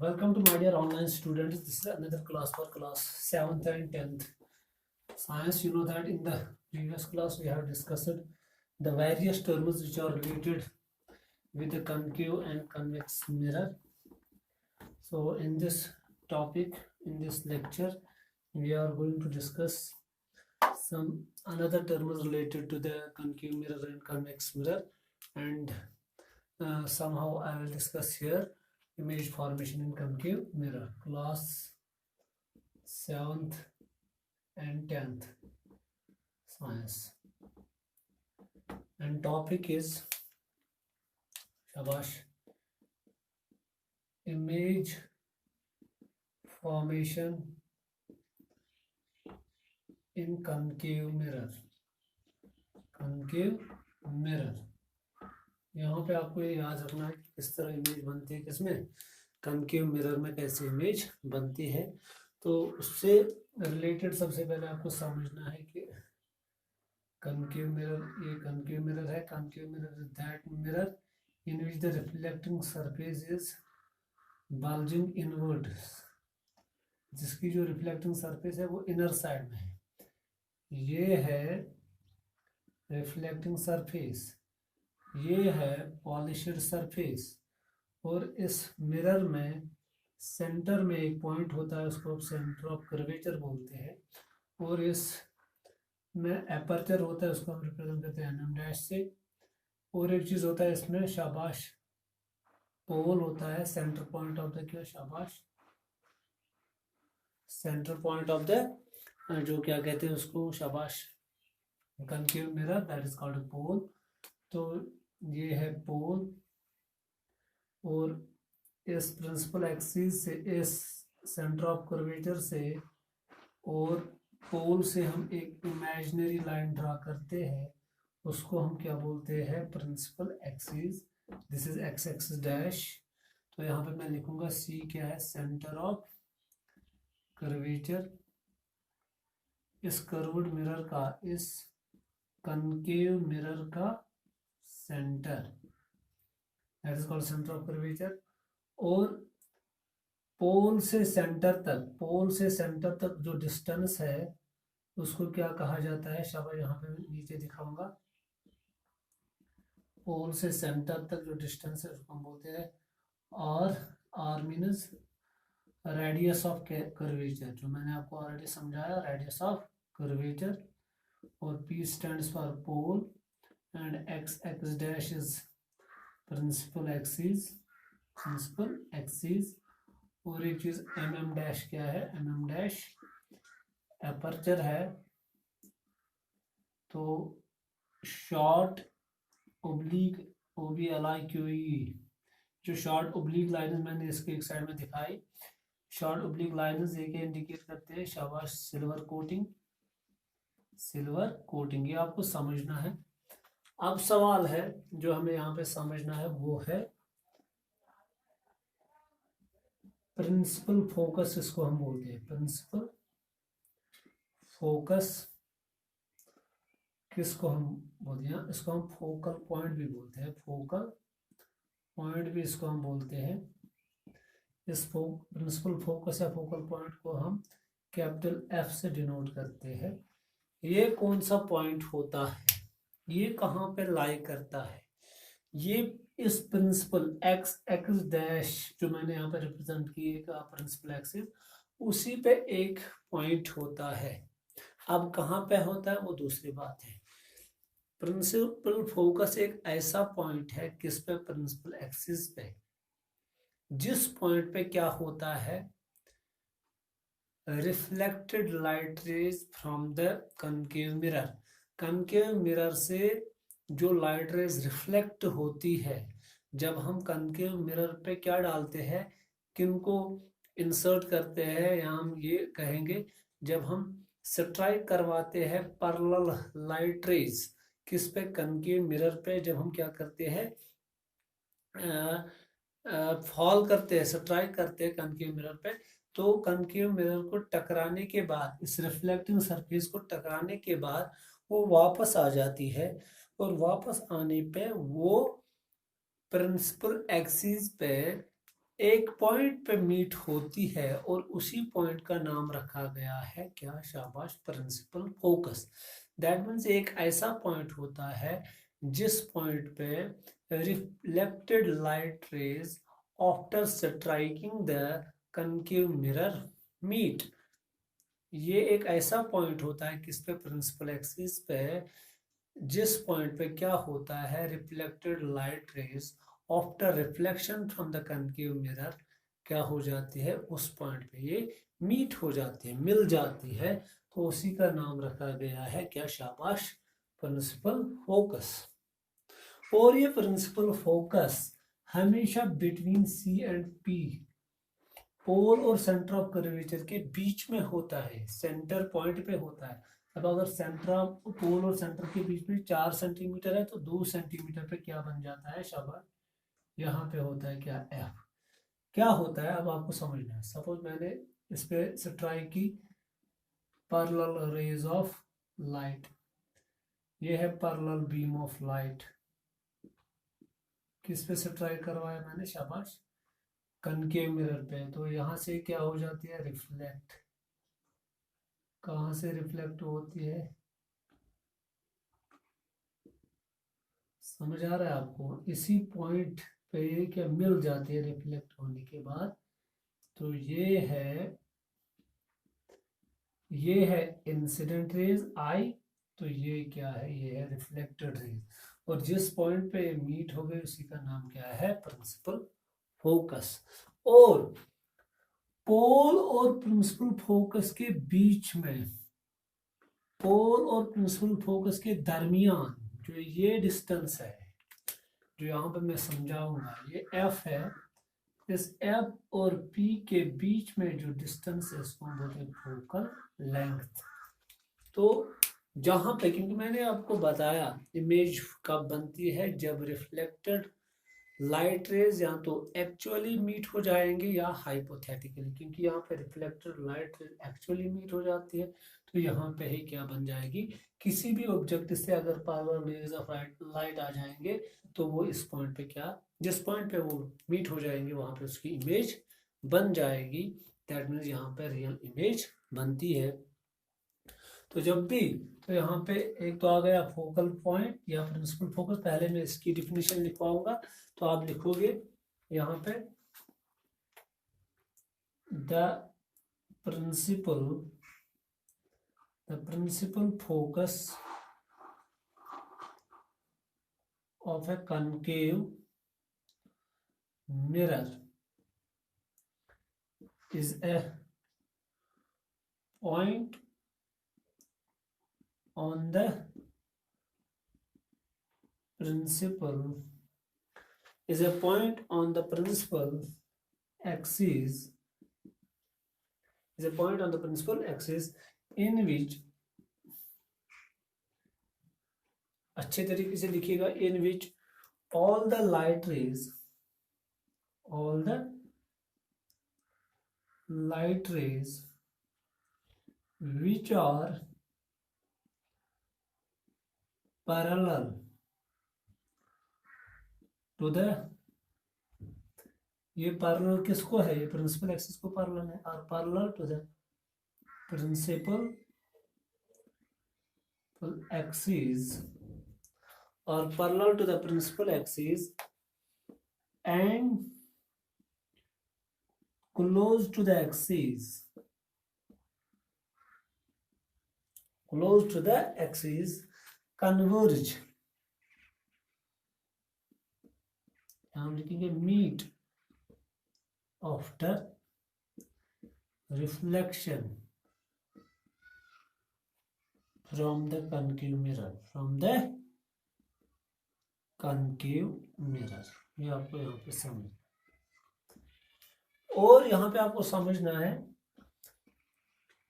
Welcome to my dear online students. This is another class for class 7th and 10th science. You know that in the previous class we have discussed the various terms which are related with the concave and convex mirror. So in this topic, in this lecture, we are going to discuss some another terms related to the concave mirror and convex mirror, and somehow I will discuss here image formation in concave mirror. Class 7th and 10th science, and topic is shabash image formation in concave mirror. यहाँ पे आपको ये याद रखना है कि किस तरह इमेज बनती है, किसमें कनकेव मिरर में कैसे इमेज बनती है। तो उससे रिलेटेड सबसे पहले आपको समझना है कि concave mirror, ये concave mirror है। concave mirror is that mirror in which the reflecting surface is bulging inward, जिसकी जो रिफ्लेक्टिंग सरफेस है वो इनर साइड में है। ये है रिफ्लेक्टिंग सरफेस, ये है पॉलिश्ड सरफेस, और इस मिरर में सेंटर में एक पॉइंट होता है, उसको आप सेंटर ऑफ कर्वेचर बोलते हैं, और इस में एपर्चर होता है, उसको हम रिप्रेजेंट करते हैं एनएम डैश से। और एक चीज होता है इसमें शाबाश पोल होता है, सेंटर पॉइंट ऑफ द क्या शाबाश सेंटर पॉइंट ऑफ द जो क्या कहते हैं उसको शाबाश concave mirror, that is called pole. तो ये है पोल, और इस प्रिंसिपल एक्सिस से, इस सेंटर ऑफ कर्वेचर से और पोल से हम एक इमेजिनरी लाइन ड्रा करते हैं, उसको हम क्या बोलते हैं, principal axis. This is x axis dash. तो यहाँ पे मैं लिखूंगा सी क्या है, सेंटर ऑफ कर्वेचर। इस कर्व्ड मिरर का, इस कनकेव मिरर का centre, that is called centre of curvature. और पोल से सेंटर तक, पोल से सेंटर तक जो डिस्टेंस है उसको क्या कहा जाता है, शाबाश यहाँ पे नीचे दिखाऊंगा। पोल से सेंटर तक जो डिस्टेंस है उसको हम बोलते हैं R means radius of curvature, जो मैंने आपको ऑलरेडी समझाया, रेडियस ऑफ कर्वेचर। और P stands for pole and x x dash is principal axis, और एक चीज एम एम डैश क्या है, एम एम डैश एपर्चर है। तो शॉर्ट ओब्लिक OBLIQE, जो शॉर्ट ओब्लिक लाइन्स मैंने इसके एक साइड में दिखाई, शॉर्ट ओब्लिक लाइन्स ये क्या इंडिकेट करते हैं, शाबाश सिल्वर कोटिंग, ये आपको समझना है। अब सवाल है जो हमें यहाँ पे समझना है, वो है प्रिंसिपल फोकस, इसको हम बोलते हैं प्रिंसिपल फोकस। किसको हम बोलते हैं, इसको हम फोकल पॉइंट भी बोलते हैं, फोकल पॉइंट भी इसको हम बोलते हैं। इस प्रिंसिपल फोकस या फोकल पॉइंट को हम कैपिटल F से डिनोट करते हैं। ये कौन सा पॉइंट होता है, ये कहाँ पे लाई करता है, ये इस प्रिंसिपल एक्स एक्स डैश जो मैंने यहाँ पे रिप्रेजेंट किया प्रिंसिपल एक्सिस, उसी पे एक पॉइंट होता है। अब कहाँ पे होता है वो दूसरी बात है। प्रिंसिपल फोकस एक ऐसा पॉइंट है किस पे, प्रिंसिपल एक्सिस पे, जिस पॉइंट पे क्या होता है, reflected light raise from the concave mirror, concave mirror से जो लाइट रेज रिफ्लेक्ट होती है, जब हम कनकेव मिरर पे क्या डालते हैं, किनको इंसर्ट करते हैं, या हम ये कहेंगे जब हम स्ट्राइक करवाते हैं पैरेलल लाइट रेज किस पे, कनकेव मिरर पे, जब हम क्या करते हैं, फॉल करते हैं, स्ट्राइक करते हैं कनकेव मिरर पे, तो कनकेव मिरर को टकराने के बाद, इस रिफ्लेक्टिंग सरफेस को टकराने के बाद वो वापस आ जाती है, और वापस आने पे वो प्रिंसिपल एक्सिस पे एक पॉइंट पे मीट होती है और उसी पॉइंट का नाम रखा गया है क्या, शाबाश, प्रिंसिपल फोकस। दैट मीन्स एक ऐसा पॉइंट होता है जिस पॉइंट पे reflected light rays after striking the concave mirror meet. ये एक ऐसा पॉइंट होता है किस पे, प्रिंसिपल एक्सिस पे, जिस पॉइंट पे क्या होता है, reflected light rays after reflection from the concave mirror क्या हो जाती है, उस पॉइंट पे ये मीट हो जाती है, मिल जाती है, तो उसी का नाम रखा गया है क्या, शाबाश, प्रिंसिपल फोकस। और ये प्रिंसिपल फोकस हमेशा between C and P, pole और सेंटर ऑफ कर्वेचर के बीच में होता है, सेंटर पॉइंट पे होता है। अब अगर सेंटर ऑफ पोल और सेंटर के बीच में 4 सेंटीमीटर है तो 2 सेंटीमीटर पे क्या बन जाता है, शाबाश, यहाँ पे होता है क्या, एफ। क्या होता है अब आपको समझना है। सपोज मैंने इस पे स्ट्राइक की पैरेलल रेज ऑफ लाइट, ये है पैरेलल बीम ऑफ लाइट, किस पे स्ट्राइक करवाया मैंने, शाबाश, कनकेव मिरर पे। तो यहाँ से क्या हो जाती है, रिफ्लेक्ट। कहाँ से रिफ्लेक्ट होती है, समझ आ रहा है आपको, इसी पॉइंट पे क्या मिल जाती है रिफ्लेक्ट होने के बाद। तो ये है इंसिडेंट रेज आई, तो ये क्या है, ये है रिफ्लेक्टेड रेज। और जिस पॉइंट पे मीट हो गई उसी का नाम क्या है, प्रिंसिपल फोकस। और पोल और प्रिंसिपल फोकस के बीच में, पोल और प्रिंसिपल फोकस के दरमियान जो ये डिस्टेंस है, जो यहाँ पे मैं समझाऊंगा, ये एफ है, इस एफ और पी के बीच में जो डिस्टेंस है इसको हम बोलते हैं फोकल लेंथ। तो जहां पे, क्योंकि मैंने आपको बताया इमेज कब बनती है, जब रिफ्लेक्टेड लाइट रेज या तो एक्चुअली मीट हो जाएंगे या हाइपोथेटिकली, क्योंकि यहाँ पे reflected light rays actually meet हो जाती है, तो यहाँ पे ही क्या बन जाएगी, किसी भी ऑब्जेक्ट से अगर पावर रेज ऑफ लाइट आ जाएंगे तो वो इस पॉइंट पे क्या, जिस पॉइंट पे वो मीट हो जाएंगे वहां पे उसकी इमेज बन जाएगी। दैट मीन्स यहाँ पे रियल इमेज बनती है। तो जब भी, तो यहाँ पे एक तो आ गया फोकल पॉइंट या प्रिंसिपल फोकस, पहले मैं इसकी डिफिनीशन लिखवाऊंगा, तो आप लिखोगे यहाँ पे the principal focus of a concave mirror is a point on the principal axis in which, अच्छे तरीके से लिखिएगा, in which all the light rays which are parallel to the, ये पैरेलल किसको है, ये प्रिंसिपल एक्सिस को पैरेलल है, और parallel to the principal axis or parallel to the principal axis and close to the axis converge, हम लिखेंगे meet after reflection from the concave mirror, ये आपको यहाँ पे समझ, और यहाँ पे आपको समझना है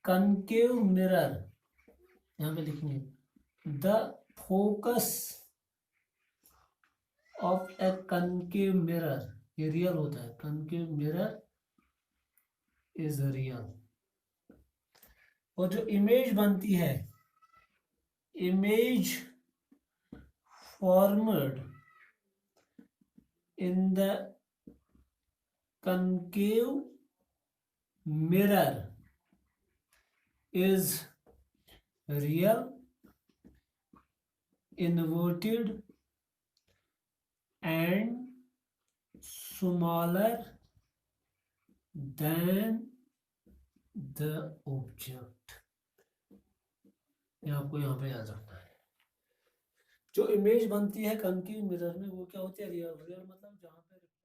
कनकेव मिरर, यहाँ पे लिखेंगे the focus of a concave mirror, ये रियल होता है, कनकेव मिरर इज रियल। और जो इमेज बनती है, image formed in the concave mirror is real, inverted and smaller than the object। ये आपको यहाँ पे याद रखना है। जो इमेज बनती है कनकेव मिरर में वो क्या होती है, रियल। रियल मतलब जहाँ पे